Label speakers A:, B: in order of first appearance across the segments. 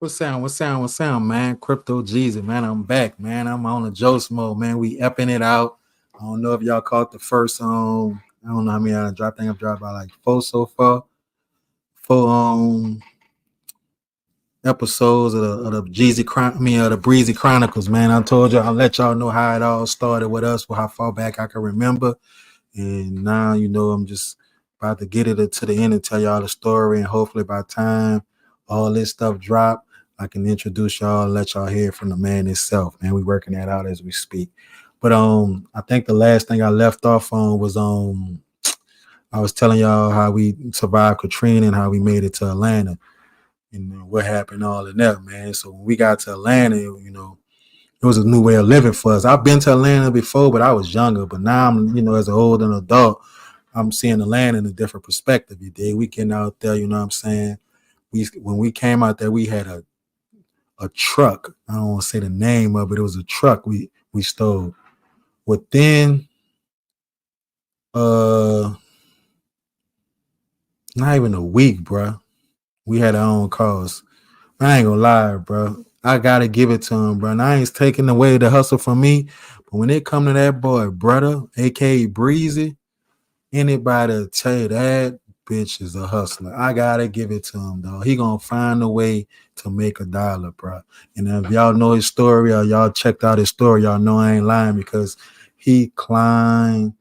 A: What's sound, man? Crypto Jesus, man. I'm back, man. I'm on the Jost mode, man. We epping it out. I don't know if y'all caught the first I don't know how many I dropped. I think I've dropped by like four so far. Four episodes of the the Breezy Chronicles, man. I told you I'll let y'all know how it all started with us, how far back I can remember. And now I'm just about to get it to the end and tell y'all the story. And hopefully by the time all this stuff drop, I can introduce y'all and let y'all hear from the man himself. Man, we working that out as we speak. But I think the last thing I left off on was I was telling y'all how we survived Katrina and how we made it to Atlanta and what happened all in that, man. So when we got to Atlanta, it was a new way of living for us. I've been to Atlanta before, but I was younger. But now I'm, as an older adult, I'm seeing Atlanta in a different perspective. You dig? We getting out there, you know what I'm saying? When we came out there, we had a truck. I don't want to say the name of it. It was a truck we stole. Within uh not even a week, bro. We had our own cars. I ain't gonna lie, bro. I gotta give it to him, bro. And I ain't taking away the hustle from me. But when it come to that boy, brother, aka Breezy, anybody tell you that bitch is a hustler. I gotta give it to him, though. He gonna find a way to make a dollar, bro. And if y'all know his story or y'all checked out his story, y'all know I ain't lying because he climbed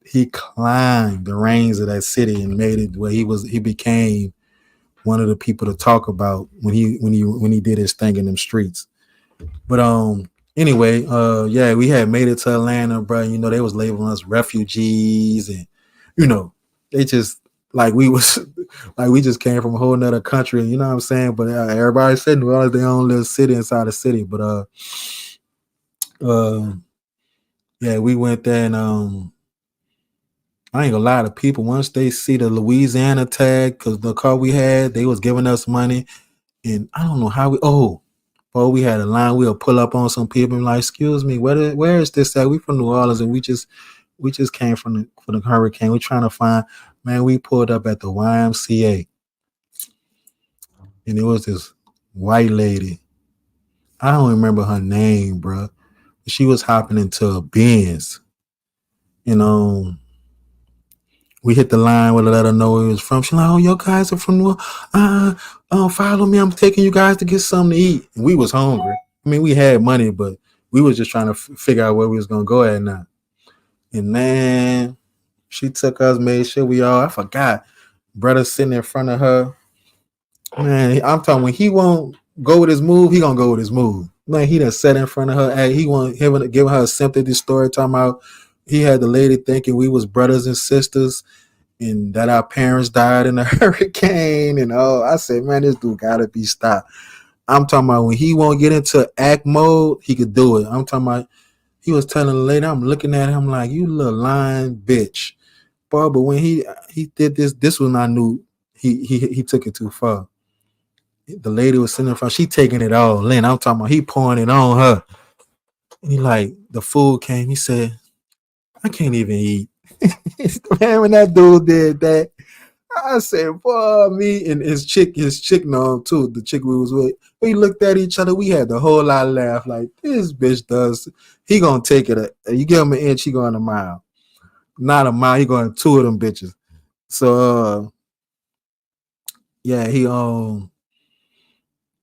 A: he climbed the reins of that city and made it where he became one of the people to talk about when he did his thing in them streets. But anyway, yeah, we had made it to Atlanta, bro. They was labeling us refugees, and you know, they just like we was like we just came from a whole nother country. You know what I'm saying? But everybody said New Orleans, their own little city inside the city. But uh, yeah, we went there, and I ain't gonna lie to people. Once they see the Louisiana tag, because the car we had, they was giving us money, and I don't know how we had a line. We'll pull up on some people and like, excuse me, where is this at? We from New Orleans and we just came from the hurricane. We trying to find, man. We pulled up at the YMCA and it was this white lady. I don't remember her name, bro. She was hopping into a Benz. You know, we hit the line with her, let her know where it was from. She like, oh, your guys are from New Orleans. Follow me. I'm taking you guys to get something to eat. And we was hungry. I mean, we had money, but we was just trying to figure out where we was gonna go at now. And man, she took us, made sure I forgot. Brother sitting in front of her. Man, I'm talking when he won't go with his move, he gonna go with his move. Man, he done sat in front of her. Hey, he want giving her a sympathy story, talking about he had the lady thinking we was brothers and sisters and that our parents died in a hurricane and all. I said, man, this dude gotta be stopped. I'm talking about when he won't get into act mode, he could do it. I'm talking about he was telling the lady, I'm looking at him like, you little lying bitch. Boy, but when he did this one I knew he took it too far. The lady was sitting in front, she taking it all in. I'm talking about he pouring it on her. And he like the food came, he said, I can't even eat. Man, when that dude did that, I said, boy, me and his chick know him too, the chick we was with. We looked at each other, we had the whole lot of laugh, like this bitch does. He gonna take it. You give him an inch, he going a mile. Not a mile, he going two of them bitches. So yeah,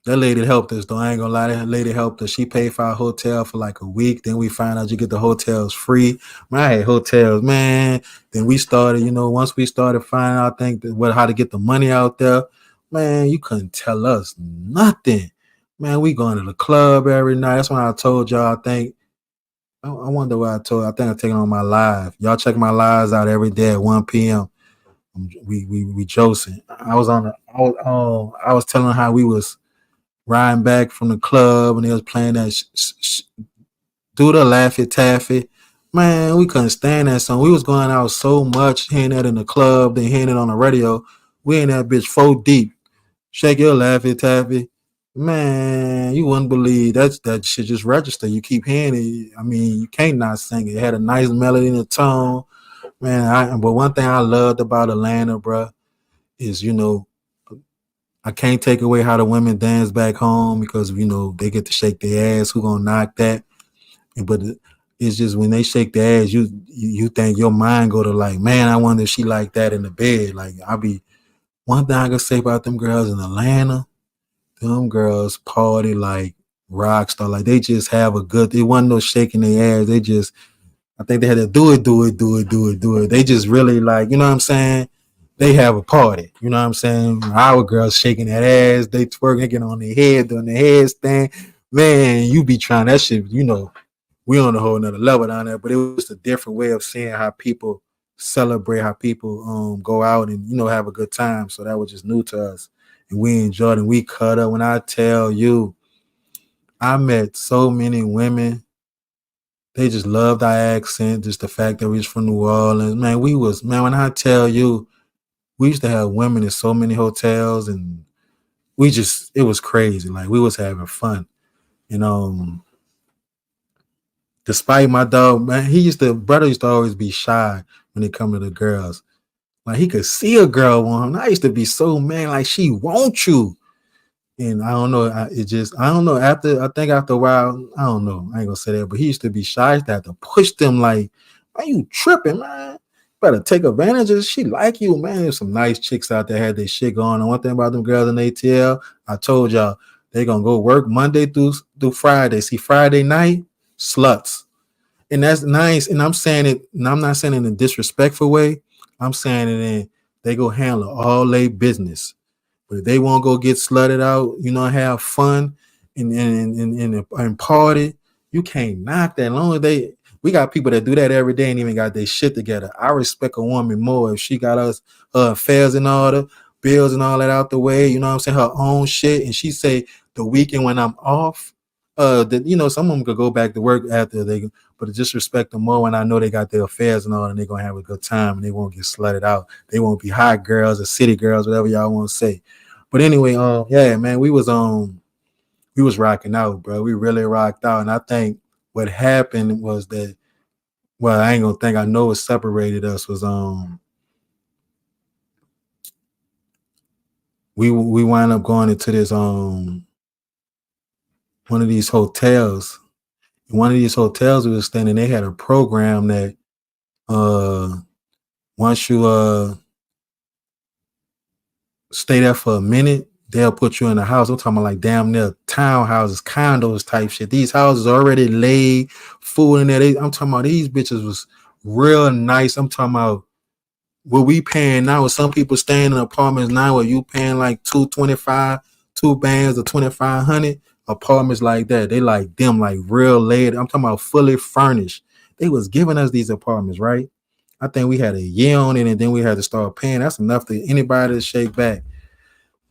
A: that lady helped us though. I ain't gonna lie, that lady helped us. She paid for our hotel for like a week. Then we find out you get the hotels free. Man, I had hotels, man. Then we started, once we started finding out how to get the money out there, man, you couldn't tell us nothing. Man, we going to the club every night. That's when I told y'all, I wonder what I think I'm taking on my live. Y'all check my lives out every day at 1 p.m. We josing. I was telling how we was riding back from the club and they was playing that do the Laffy Taffy. Man, we couldn't stand that song. We was going out so much, hearing that in the club, then hearing it on the radio. We in that bitch 4 deep. Shake your Laffy Taffy. Man, you wouldn't believe that shit just register. You keep hearing it. I mean, you can't not sing it. It had a nice melody in the tone. Man, but one thing I loved about Atlanta, bro, is I can't take away how the women dance back home because they get to shake their ass. Who gonna knock that? But it's just when they shake their ass, you think your mind go to like, man, I wonder if she like that in the bed. Like I be one thing I can say about them girls in Atlanta, them girls party like rock star. Like they just have a good. It wasn't no shaking their ass. They just I think they had to do it, do it, do it, do it, do it. They just really like, you know what I'm saying? They have a party. You know what I'm saying? Our girls shaking that ass, they twerking, they getting on their head, doing their headstand. Man, you be trying that shit, we on a whole nother level down there. But it was a different way of seeing how people celebrate, how people go out and, have a good time. So that was just new to us. And we enjoyed it. We cut up. When I tell you, I met so many women, they just loved our accent, just the fact that we was from New Orleans. Man, when I tell you, we used to have women in so many hotels and it was crazy. Like we was having fun. And despite my dog, man, brother used to always be shy when it come to the girls. Like he could see a girl want him. I used to be so mad, like she want you. And I don't know. I don't know. I think after a while, I don't know. I ain't gonna say that, but he used to be shy. I used to have to push them like, "Are you tripping, man? Better take advantage of it. She like you, man." There's some nice chicks out there had their shit going. And one thing about them girls in ATL, I told y'all, they gonna go work Monday through Friday. See, Friday night, sluts. And that's nice. And I'm saying it, and I'm not saying it in a disrespectful way. I'm saying it in they go handle all their business. But if they won't go get slutted out, have fun and party, you can't knock that. As long as we got people that do that every day and even got their shit together. I respect a woman more if she got her affairs in order, bills and all that out the way. You know what I'm saying? Her own shit, and she say the weekend when I'm off, that some of them could go back to work after they. But I just respect them more when I know they got their affairs and all, and they're gonna have a good time and they won't get slutted out. They won't be hot girls or city girls, whatever y'all want to say. But anyway, yeah, man, we was rocking out, bro. We really rocked out, and I think what happened was that, well, I ain't gonna think I know what separated us was we wind up going into this one of these hotels. In one of these hotels we were staying in, they had a program that uh once you stay there for a minute, they'll put you in a house. I'm talking about like damn near townhouses, condos type shit. These houses already laid, food in there. I'm talking about these bitches was real nice. I'm talking about what we paying now. With some people staying in apartments now, where you paying like 225, 2 bands or 2,500. Apartments like that, they like them like real laid. I'm talking about fully furnished. They was giving us these apartments, right? I think we had a year on it, and then we had to start paying. That's enough to anybody to shake back.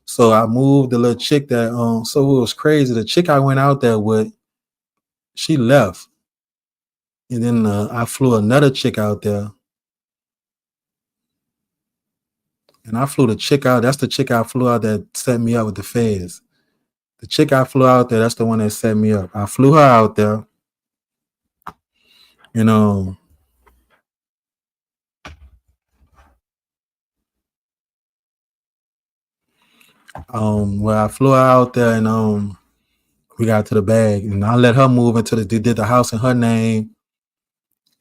A: So I moved the little chick that so it was crazy. The chick I went out there with, she left. And then I flew another chick out there. And I flew the chick out. That's the chick I flew out that set me up with the feds. The chick I flew out there, that's the one that set me up. I flew her out there. You know, well, I flew her out there and we got to the bag and I let her move into they did the house in her name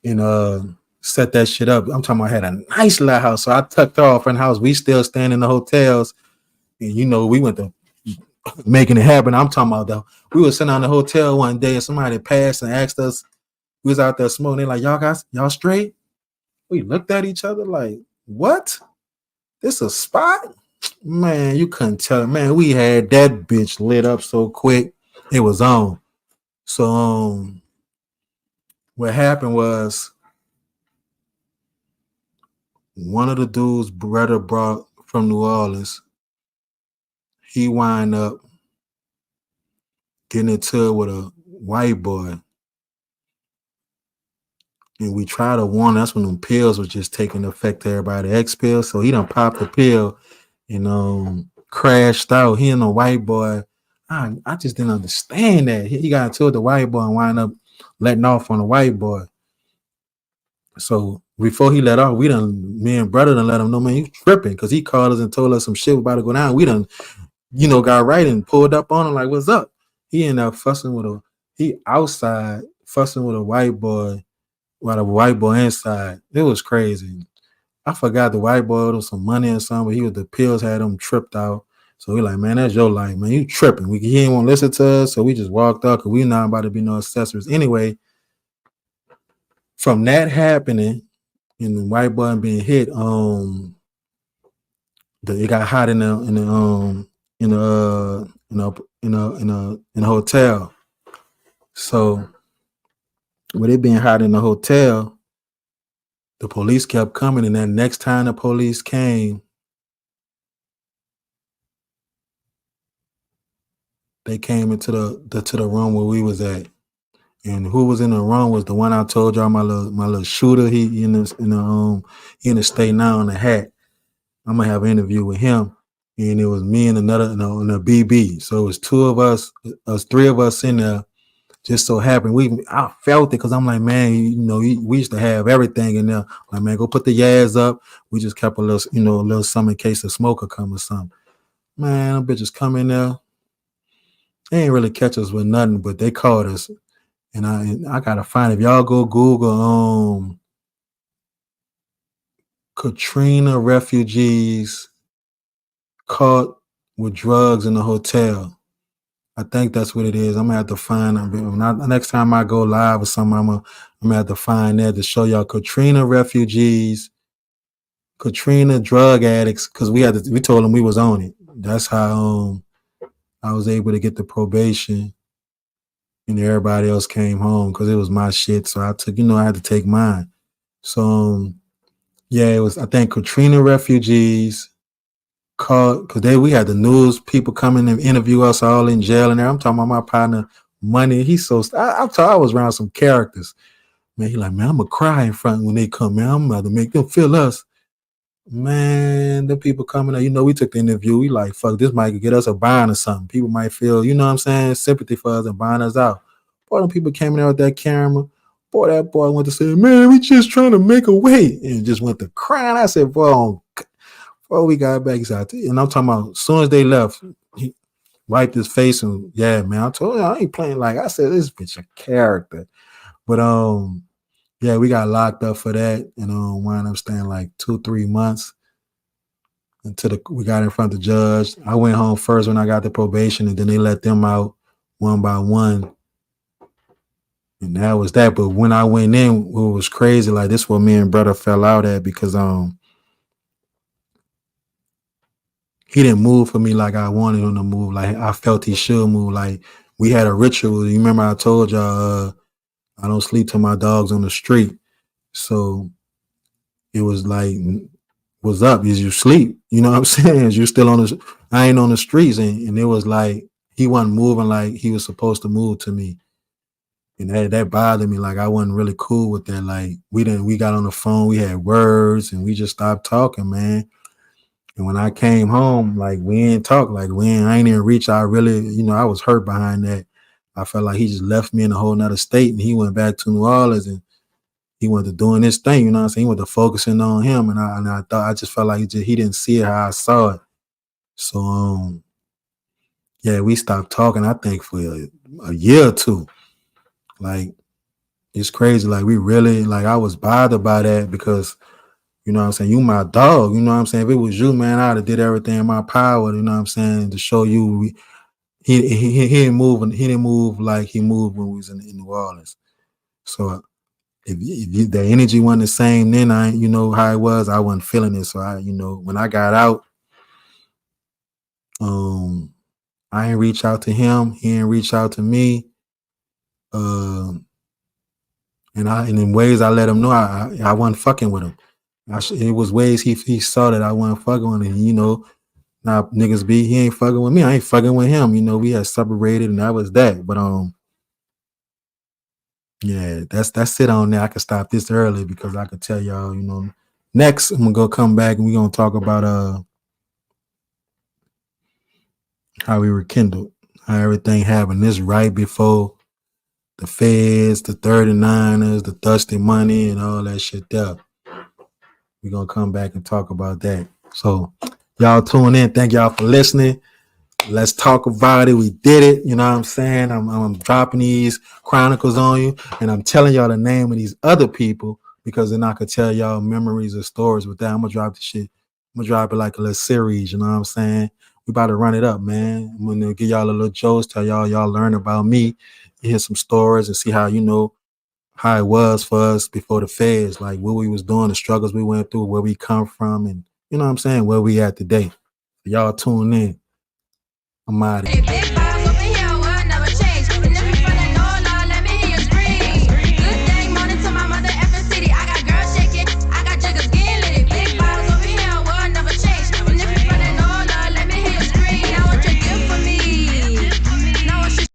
A: and set that shit up. I'm talking about I had a nice little house. So I tucked her off in the house. We still staying in the hotels. And we went to making it happen. I'm talking about though. We were sitting on the hotel one day and somebody passed and asked us, we was out there smoking. They like, y'all guys, y'all straight? We looked at each other like, what? This a spot? Man, you couldn't tell. Man, we had that bitch lit up so quick. It was on. So what happened was one of the dudes brother brought from New Orleans, he wind up getting into it with a white boy. And we tried to warn. That's when them pills was just taking effect to everybody. X pill. So he done popped the pill and crashed out. He and the white boy. I just didn't understand that. He got into it with the white boy and wind up letting off on the white boy. So before he let off, me and brother done let him know, man, you tripping, because he called us and told us some shit about to go down. We done got right and pulled up on him like, "What's up?" He ended up fussing with he outside fussing with a white boy while the white boy inside. It was crazy. I forgot the white boy owed him some money or something, but the pills had him tripped out. So we like, man, that's your life, man. You tripping. He didn't want to listen to us, so we just walked up because we not about to be no accessories. Anyway, from that happening and the white boy being hit, it got hot in the hotel. So with it being hot in the hotel, the police kept coming, and then next time the police came, they came into the room where we was at. And who was in the room was the one I told y'all, my little shooter. He in the state now in the hat. I'm gonna have an interview with him, and it was me and another and a BB. So it was two of us three of us in there. Just so happened I felt it because I'm like, man, we used to have everything in there. Like, man, go put the Yaz up. We just kept a little something in case the smoker come or something. Man, them bitches come in there. They ain't really catch us with nothing, but they caught us. And I gotta find, if y'all go Google Katrina refugees caught with drugs in the hotel. I think that's what it is. I'm gonna have to find them. Next time I go live or something, I'm gonna have to find that to show y'all Katrina refugees, Katrina drug addicts, because we told them we was on it. That's how I was able to get the probation, and everybody else came home because it was my shit. So I took, I had to take mine. So yeah, it was, I think, Katrina refugees called because we had the news people coming and interview us all in jail and there. I'm talking about my partner Money. He's so I was around some characters. Man, he like, man, I'm gonna cry in front when they come, man. I'm about to make them feel us. Man, the people coming out, we took the interview. We like, fuck, this might get us a bond or something. People might feel, you know what I'm saying, sympathy for us and bond us out. Boy, them people came in there with that camera. Boy, that boy went to say, man, we just trying to make a way. And just went to crying. I said, boy, before we got back, he's out there. And I'm talking about as soon as they left, he wiped his face and, yeah, man, I told you I ain't playing like, I said, this bitch a character. But yeah, we got locked up for that and wound up staying like 2-3 months until we got in front of the judge. I went home first when I got the probation, and then they let them out one by one. And that was that. But when I went in, it was crazy. Like, this is what me and brother fell out at because he didn't move for me like I wanted him to move. Like, I felt he should move. Like, we had a ritual. You remember I told y'all I don't sleep till my dog's on the street. So it was like, what's up? Is you sleep? You know what I'm saying? Is you still I ain't on the streets. And it was like, he wasn't moving like he was supposed to move to me. And that bothered me. Like, I wasn't really cool with that. Like, we got on the phone, we had words, and we just stopped talking, man. And when I came home, like, we ain't talk. Like, I ain't even reach out really, I was hurt behind that. I felt like he just left me in a whole nother state, and he went back to New Orleans, and he went to doing this thing, you know what I'm saying? He went to focusing on him, and I just felt like he didn't see it how I saw it. So yeah, we stopped talking, I think, for a year or two. Like, it's crazy. Like, we really, like, I was bothered by that because, you know what I'm saying, you my dog, you know what I'm saying? If it was you, man, I'd have did everything in my power, you know what I'm saying, to show you he didn't move like he moved when we was in New Orleans. So if the energy wasn't the same then, you know how it was, I wasn't feeling it. So when I got out, I ain't reach out to him, he ain't reach out to me. And in ways I let him know I wasn't fucking with him. It was ways he saw that I wasn't fucking with him. Now niggas he ain't fucking with me, I ain't fucking with him. We had separated, and that was that. But yeah, that's it on there. I can stop this early because I could tell y'all, next I'm gonna come back and we're gonna talk about how we rekindled, how everything happened. This right before the feds, the 39ers, the thirsty money, and all that shit there. We're gonna come back and talk about that. So y'all tune in. Thank y'all for listening. Let's talk about it. We did it. You know what I'm saying? I'm dropping these chronicles on you, and I'm telling y'all the name of these other people because then I could tell y'all memories or stories with that. I'm gonna drop the shit. I'm gonna drop it like a little series. You know what I'm saying? We about to run it up, man. I'm gonna give y'all a little jokes, tell y'all learn about me, hear some stories, and see how how it was for us before the feds, like what we was doing, the struggles we went through, where we come from, and you know what I'm saying, where we at today. Y'all tune in. I'm out of here.